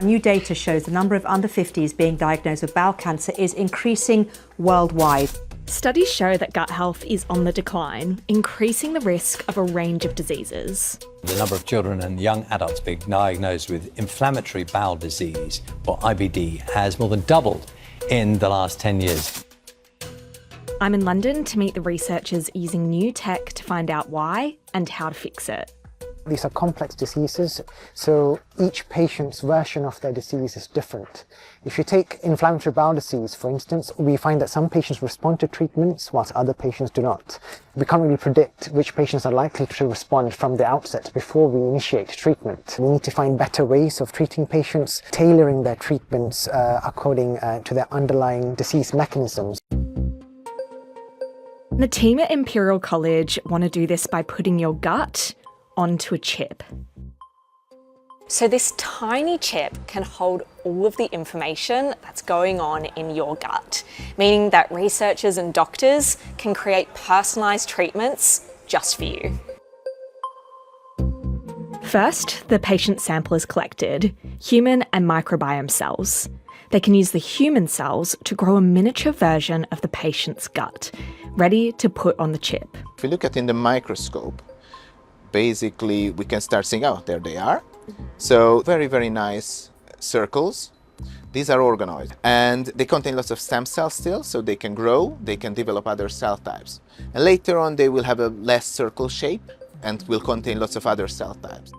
New data shows the number of under 50s being diagnosed with bowel cancer is increasing worldwide. Studies show that gut health is on the decline, increasing the risk of a range of diseases. The number of children and young adults being diagnosed with inflammatory bowel disease, or IBD, has more than doubled in the last 10 years. I'm in London to meet the researchers using new tech to find out why and how to fix it. These are complex diseases, so each patient's version of their disease is different. If you take inflammatory bowel disease, for instance, we find that some patients respond to treatments whilst other patients do not. We can't really predict which patients are likely to respond from the outset before we initiate treatment. We need to find better ways of treating patients, tailoring their treatments according to their underlying disease mechanisms. The team at Imperial College want to do this by putting your gut onto a chip. So this tiny chip can hold all of the information that's going on in your gut, meaning that researchers and doctors can create personalised treatments just for you. First, the patient sample is collected, human and microbiome cells. They can use the human cells to grow a miniature version of the patient's gut, ready to put on the chip. If we look at in the microscope, basically we can start seeing, oh, there they are. So very, very nice circles. These are organoids and they contain lots of stem cells still, so they can grow, they can develop other cell types. And later on they will have a less circle shape and will contain lots of other cell types.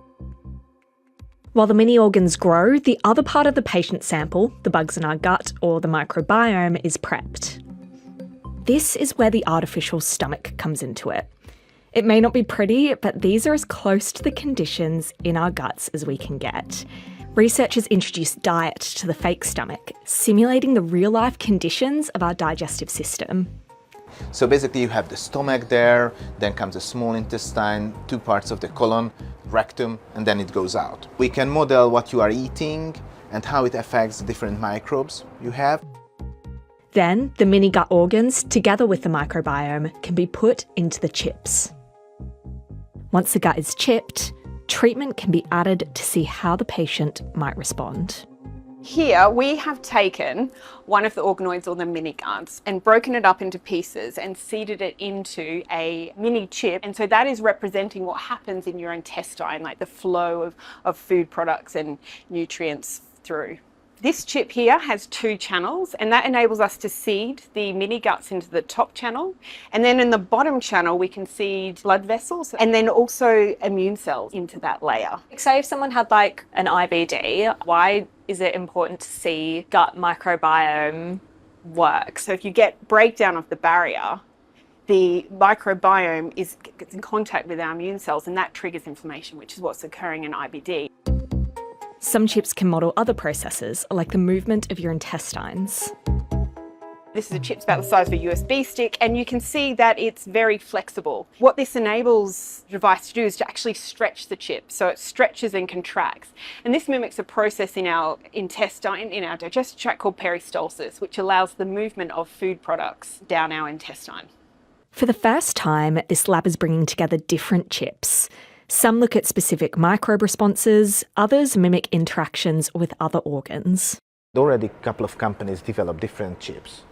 While the mini organs grow, the other part of the patient sample, the bugs in our gut or the microbiome, is prepped. This is where the artificial stomach comes into it. It may not be pretty, but these are as close to the conditions in our guts as we can get. Researchers introduced diet to the fake stomach, simulating the real-life conditions of our digestive system. So basically you have the stomach there, then comes the small intestine, two parts of the colon, rectum, and then it goes out. We can model what you are eating and how it affects the different microbes you have. Then the mini gut organs, together with the microbiome, can be put into the chips. Once the gut is chipped, treatment can be added to see how the patient might respond. Here we have taken one of the organoids or the mini guts and broken it up into pieces and seeded it into a mini chip. And so that is representing what happens in your intestine, like the flow of food products and nutrients through. This chip here has two channels, and that enables us to seed the mini guts into the top channel. And then in the bottom channel, we can seed blood vessels and then also immune cells into that layer. Say if someone had like an IBD, why is it important to see gut microbiome work? So if you get breakdown of the barrier, the microbiome gets in contact with our immune cells, and that triggers inflammation, which is what's occurring in IBD. Some chips can model other processes, like the movement of your intestines. This is a chip about the size of a USB stick, and you can see that it's very flexible. What this enables the device to do is to actually stretch the chip, so it stretches and contracts. And this mimics a process in our intestine, in our digestive tract, called peristalsis, which allows the movement of food products down our intestine. For the first time, this lab is bringing together different chips. Some look at specific microbe responses, others mimic interactions with other organs. Already a couple of companies develop different chips.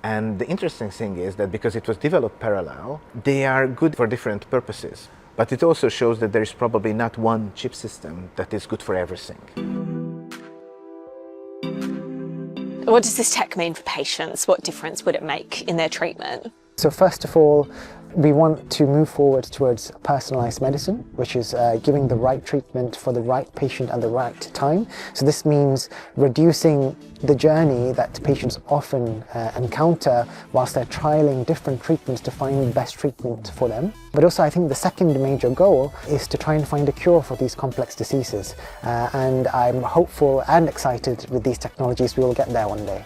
And the interesting thing is that because it was developed parallel, they are good for different purposes. But it also shows that there is probably not one chip system that is good for everything. What does this tech mean for patients? What difference would it make in their treatment? So first of all, we want to move forward towards personalised medicine, which is giving the right treatment for the right patient at the right time. So this means reducing the journey that patients often encounter whilst they're trialling different treatments to find the best treatment for them. But also I think the second major goal is to try and find a cure for these complex diseases. And I'm hopeful and excited with these technologies we will get there one day.